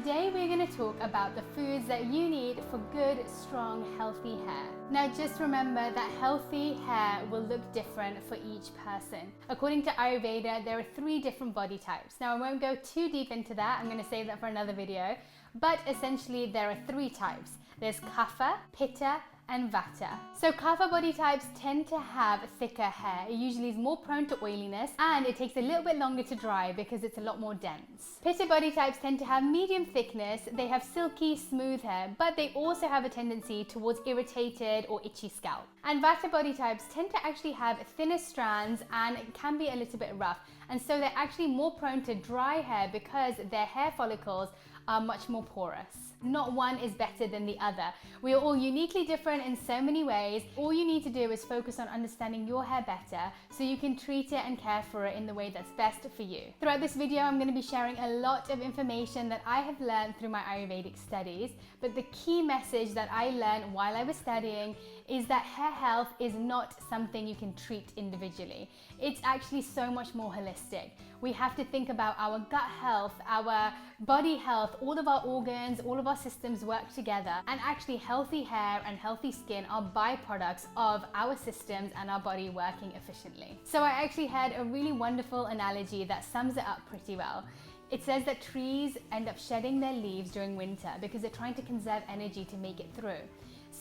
today we're going to talk about the foods that you need for good, strong, healthy hair. Now just remember that healthy hair will look different for each person. According to Ayurveda, there are 3 different body types. Now I won't go too deep into that, I'm going to save that for another video, but essentially there are 3 types. There's Kapha, Pitta, and Vata. So Kapha body types tend to have thicker hair. It usually is more prone to oiliness and it takes a little bit longer to dry because it's a lot more dense. Pitta body types tend to have medium thickness. They have silky, smooth hair, but they also have a tendency towards irritated or itchy scalp. And Vata body types tend to actually have thinner strands and can be a little bit rough. And so they're actually more prone to dry hair because their hair follicles are much more porous. Not one is better than the other. We are all uniquely different in so many ways. All you need to do is focus on understanding your hair better so you can treat it and care for it in the way that's best for you. Throughout this video, I'm going to be sharing a lot of information that I have learned through my Ayurvedic studies, but the key message that I learned while I was studying is that hair health is not something you can treat individually. It's actually so much more holistic. We have to think about our gut health, our body health, all of our organs, all of our systems work together, and actually healthy hair and healthy skin are byproducts of our systems and our body working efficiently. So I actually had a really wonderful analogy that sums it up pretty well. It says that trees end up shedding their leaves during winter because they're trying to conserve energy to make it through.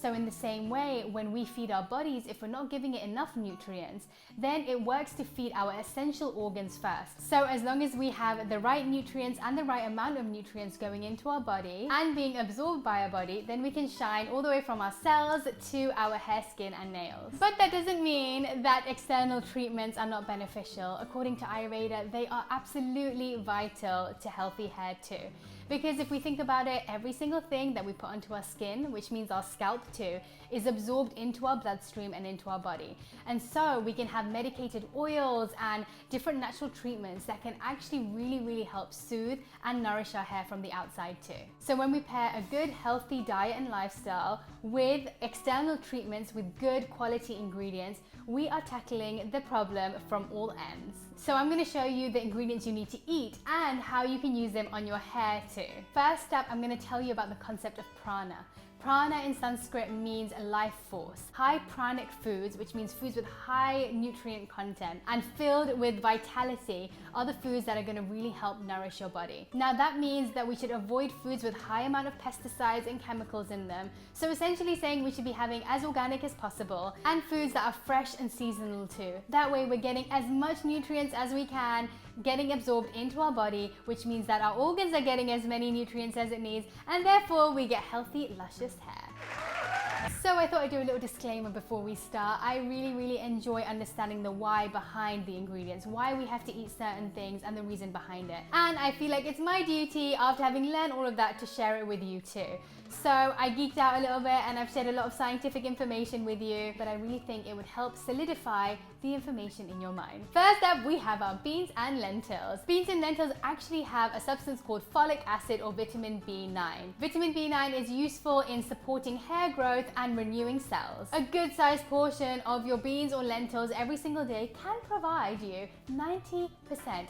So in the same way, when we feed our bodies, if we're not giving it enough nutrients, then it works to feed our essential organs first. So as long as we have the right nutrients and the right amount of nutrients going into our body and being absorbed by our body, then we can shine all the way from our cells to our hair, skin and nails. But that doesn't mean that external treatments are not beneficial. According to Ayurveda, they are absolutely vital to healthy hair too. Because if we think about it, every single thing that we put onto our skin, which means our scalp too, is absorbed into our bloodstream and into our body. And so we can have medicated oils and different natural treatments that can actually really help soothe and nourish our hair from the outside too. So when we pair a good healthy diet and lifestyle with external treatments with good quality ingredients, we are tackling the problem from all ends. So I'm going to show you the ingredients you need to eat and how you can use them on your hair too. First up, I'm going to tell you about the concept of prana. Prana in Sanskrit means life force. High pranic foods, which means foods with high nutrient content and filled with vitality, are the foods that are going to really help nourish your body. Now that means that we should avoid foods with high amount of pesticides and chemicals in them. So essentially saying we should be having as organic as possible and foods that are fresh and seasonal too. That way we're getting as much nutrients as we can, getting absorbed into our body, which means that our organs are getting as many nutrients as it needs, and therefore we get healthy, luscious hair. So I thought I'd do a little disclaimer before we start. I really enjoy understanding the why behind the ingredients, why we have to eat certain things and the reason behind it. And I feel like it's my duty, after having learned all of that, to share it with you too. So I geeked out a little bit and I've shared a lot of scientific information with you, but I really think it would help solidify the information in your mind. First up, we have our beans and lentils. Beans and lentils actually have a substance called folic acid or vitamin B9. Vitamin B9 is useful in supporting hair growth and renewing cells. A good sized portion of your beans or lentils every single day can provide you 90%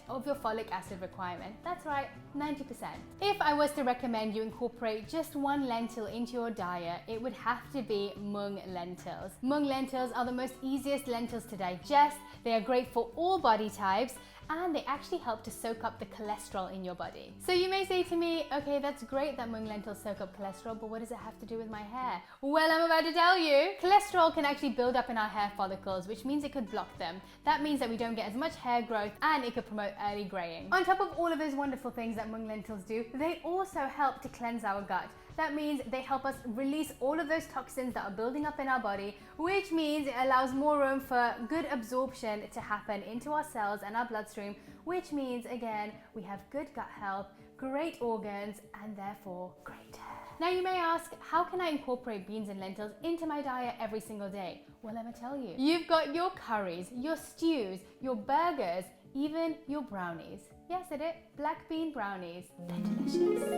of your folic acid requirement. That's right, 90%. If I was to recommend you incorporate just one lentil into your diet, it would have to be mung lentils. Mung lentils are the most easiest lentils to digest. They are great for all body types and they actually help to soak up the cholesterol in your body. So you may say to me, okay, that's great that mung lentils soak up cholesterol, but what does it have to do with my hair? Well, I'm about to tell you. Cholesterol can actually build up in our hair follicles, which means it could block them. That means that we don't get as much hair growth and it could promote early graying. On top of all of those wonderful things that mung lentils do, they also help to cleanse our gut. That means they help us release all of those toxins that are building up in our body, which means it allows more room for good absorption to happen into our cells and our bloodstream, which means, again, we have good gut health, great organs, and therefore great hair. Now you may ask, how can I incorporate beans and lentils into my diet every single day? Well, let me tell you. You've got your curries, your stews, your burgers, even your brownies. Yes, I did. Black bean brownies. They're delicious.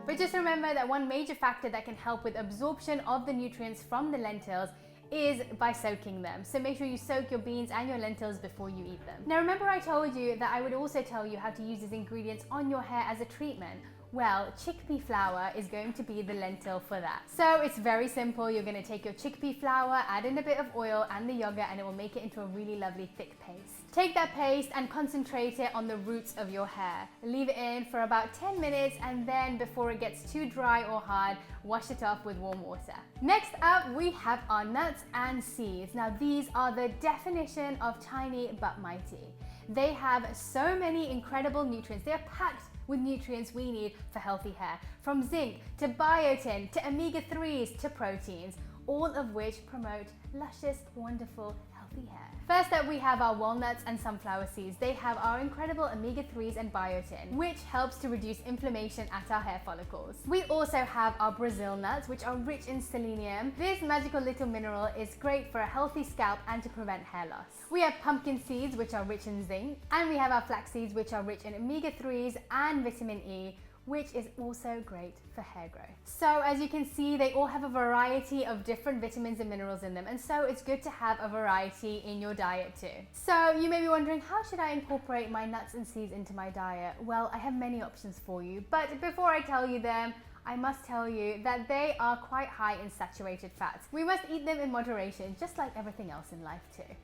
But just remember that one major factor that can help with absorption of the nutrients from the lentils is by soaking them. So make sure you soak your beans and your lentils before you eat them. Now remember I told you that I would also tell you how to use these ingredients on your hair as a treatment. Well, chickpea flour is going to be the lentil for that. So it's very simple. You're going to take your chickpea flour, add in a bit of oil and the yogurt, and it will make it into a really lovely thick paste. Take that paste and concentrate it on the roots of your hair. Leave it in for about 10 minutes, and then before it gets too dry or hard, wash it off with warm water. Next up, we have our nuts and seeds. Now these are the definition of tiny but mighty. They have so many incredible nutrients. They are packed with nutrients we need for healthy hair, from zinc to biotin to omega-3s to proteins, all of which promote luscious, wonderful, healthy hair. First up, we have our walnuts and sunflower seeds. They have our incredible omega-3s and biotin, which helps to reduce inflammation at our hair follicles. We also have our Brazil nuts, which are rich in selenium. This magical little mineral is great for a healthy scalp and to prevent hair loss. We have pumpkin seeds, which are rich in zinc, and we have our flax seeds, which are rich in omega-3s and vitamin E, which is also great for hair growth. So as you can see, they all have a variety of different vitamins and minerals in them, and so it's good to have a variety in your diet too. So you may be wondering, how should I incorporate my nuts and seeds into my diet? Well, I have many options for you, but before I tell you them, I must tell you that they are quite high in saturated fats. We must eat them in moderation, just like everything else in life too.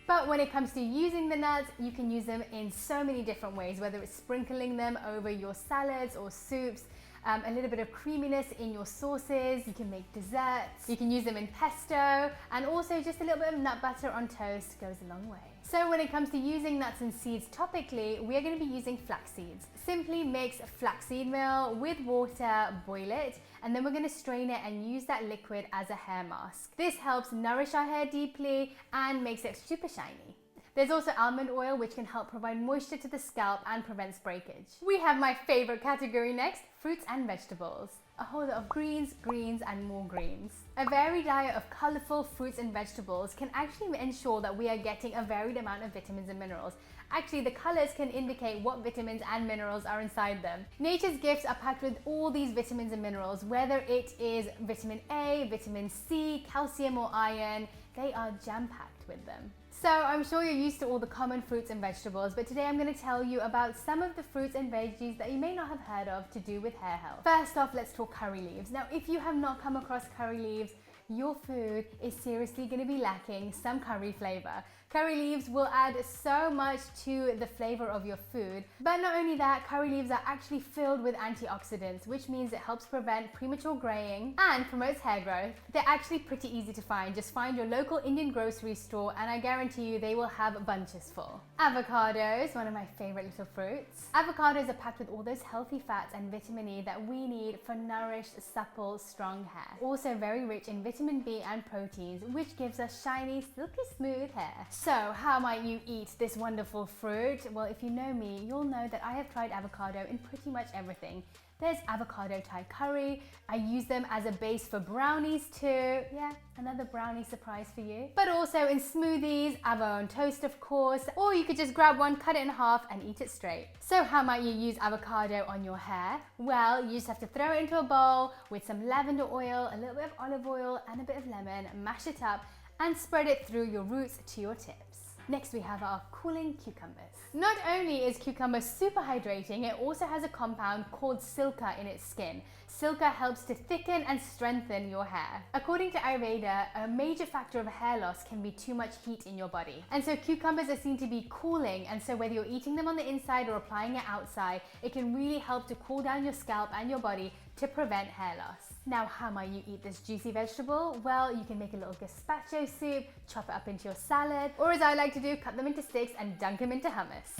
But when it comes to using the nuts, you can use them in so many different ways, whether it's sprinkling them over your salads or soups, a little bit of creaminess in your sauces. You can make desserts. You can use them in pesto, and also just a little bit of nut butter on toast goes a long way. So when it comes to using nuts and seeds topically, we are going to be using flax seeds. Simply mix flaxseed meal with water, boil it, and then we're going to strain it and use that liquid as a hair mask. This helps nourish our hair deeply and makes it super shiny. There's also almond oil, which can help provide moisture to the scalp and prevents breakage. We have my favorite category next, fruits and vegetables. A whole lot of greens, and more greens. A varied diet of colorful fruits and vegetables can actually ensure that we are getting a varied amount of vitamins and minerals. Actually, the colors can indicate what vitamins and minerals are inside them. Nature's gifts are packed with all these vitamins and minerals, whether it is vitamin A, vitamin C, calcium or iron, they are jam-packed with them. So I'm sure you're used to all the common fruits and vegetables, but today I'm going to tell you about some of the fruits and veggies that you may not have heard of to do with hair health. First off, let's talk curry leaves. Now, if you have not come across curry leaves, your food is seriously going to be lacking some curry flavor. Curry leaves will add so much to the flavor of your food. But not only that, curry leaves are actually filled with antioxidants, which means it helps prevent premature graying and promotes hair growth. They're actually pretty easy to find. Just find your local Indian grocery store and I guarantee you they will have bunches full. Avocados, one of my favorite little fruits. Avocados are packed with all those healthy fats and vitamin E that we need for nourished, supple, strong hair. Also very rich in vitamin B and proteins, which gives us shiny, silky smooth hair. So how might you eat this wonderful fruit? Well, if you know me, you'll know that I have tried avocado in pretty much everything. There's avocado Thai curry. I use them as a base for brownies too. Yeah, another brownie surprise for you. But also in smoothies, avo on toast of course, or you could just grab one, cut it in half and eat it straight. So how might you use avocado on your hair? Well, you just have to throw it into a bowl with some lavender oil, a little bit of olive oil and a bit of lemon, mash it up and spread it through your roots to your tips. Next we have our cooling cucumbers. Not only is cucumber super hydrating, it also has a compound called silica in its skin. Silica helps to thicken and strengthen your hair. According to Ayurveda, a major factor of hair loss can be too much heat in your body. And so cucumbers are seen to be cooling, and so whether you're eating them on the inside or applying it outside, it can really help to cool down your scalp and your body to prevent hair loss. Now, how might you eat this juicy vegetable? Well, you can make a little gazpacho soup, chop it up into your salad, or as I like to do, cut them into sticks and dunk them into hummus.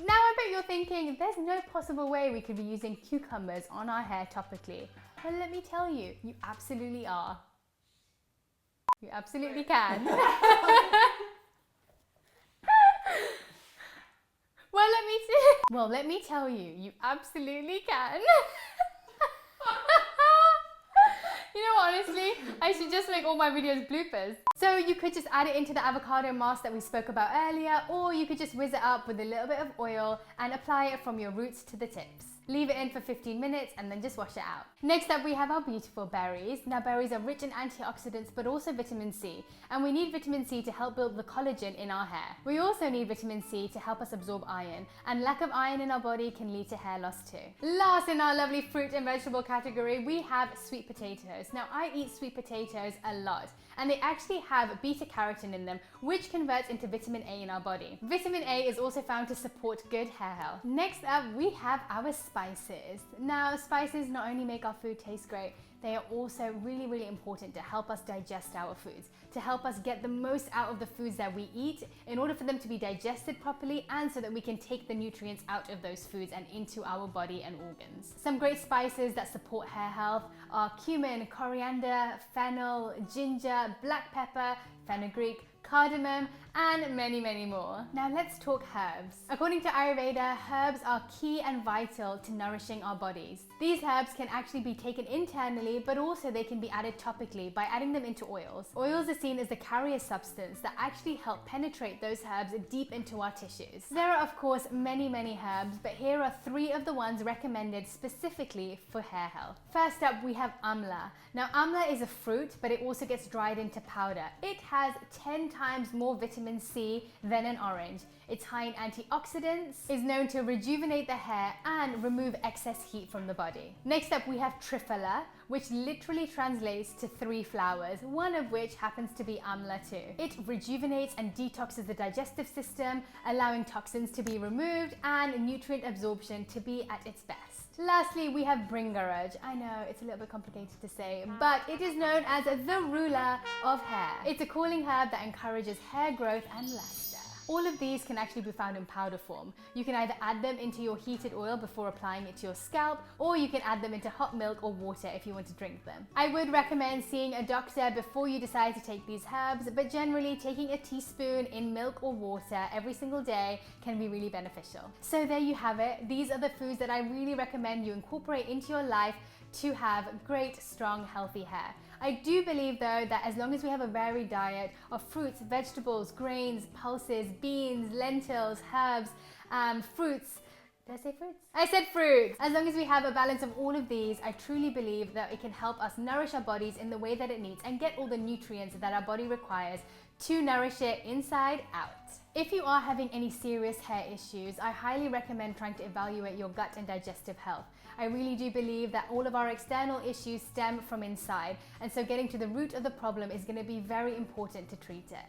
Now I bet you're thinking, there's no possible way we could be using cucumbers on our hair topically. Well, let me tell you, you absolutely are. You absolutely can. Well, let me tell you, you absolutely can. You know, honestly, I should just make all my videos bloopers. So you could just add it into the avocado mask that we spoke about earlier, or you could just whiz it up with a little bit of oil and apply it from your roots to the tips. Leave it in for 15 minutes and then just wash it out. Next up, we have our beautiful berries. Now, berries are rich in antioxidants, but also vitamin C. And we need vitamin C to help build the collagen in our hair. We also need vitamin C to help us absorb iron. And lack of iron in our body can lead to hair loss too. Last in our lovely fruit and vegetable category, we have sweet potatoes. Now, I eat sweet potatoes a lot. And they actually have beta carotene in them, which converts into vitamin A in our body. Vitamin A is also found to support good hair health. Next up, we have our spices. Now, spices not only make our food taste great, they are also really, really important to help us digest our foods, to help us get the most out of the foods that we eat in order for them to be digested properly and so that we can take the nutrients out of those foods and into our body and organs. Some great spices that support hair health are cumin, coriander, fennel, ginger, black pepper, fenugreek, cardamom, and many, many more. Now let's talk herbs. According to Ayurveda, herbs are key and vital to nourishing our bodies. These herbs can actually be taken internally, but also they can be added topically by adding them into oils. Oils are seen as the carrier substance that actually help penetrate those herbs deep into our tissues. There are of course many, many herbs, but here are 3 of the ones recommended specifically for hair health. First up, we have amla. Now amla is a fruit, but it also gets dried into powder. It has 10 times more vitamin C than an orange. It's high in antioxidants, is known to rejuvenate the hair and remove excess heat from the body. Next up, we have triphala, which literally translates to 3 flowers, one of which happens to be amla too. It rejuvenates and detoxes the digestive system, allowing toxins to be removed and nutrient absorption to be at its best. Lastly, we have bringaraj. I know it's a little bit complicated to say, but it is known as the ruler of hair. It's a cooling herb that encourages hair growth and luster. All of these can actually be found in powder form. You can either add them into your heated oil before applying it to your scalp, or you can add them into hot milk or water if you want to drink them. I would recommend seeing a doctor before you decide to take these herbs, but generally taking a teaspoon in milk or water every single day can be really beneficial. So there you have it. These are the foods that I really recommend you incorporate into your life to have great, strong, healthy hair. I do believe though that as long as we have a varied diet of fruits, vegetables, grains, pulses, beans, lentils, herbs, fruits. Did I say fruits? I said fruits! As long as we have a balance of all of these, I truly believe that it can help us nourish our bodies in the way that it needs and get all the nutrients that our body requires to nourish it inside out. If you are having any serious hair issues, I highly recommend trying to evaluate your gut and digestive health. I really do believe that all of our external issues stem from inside, and so getting to the root of the problem is going to be very important to treat it.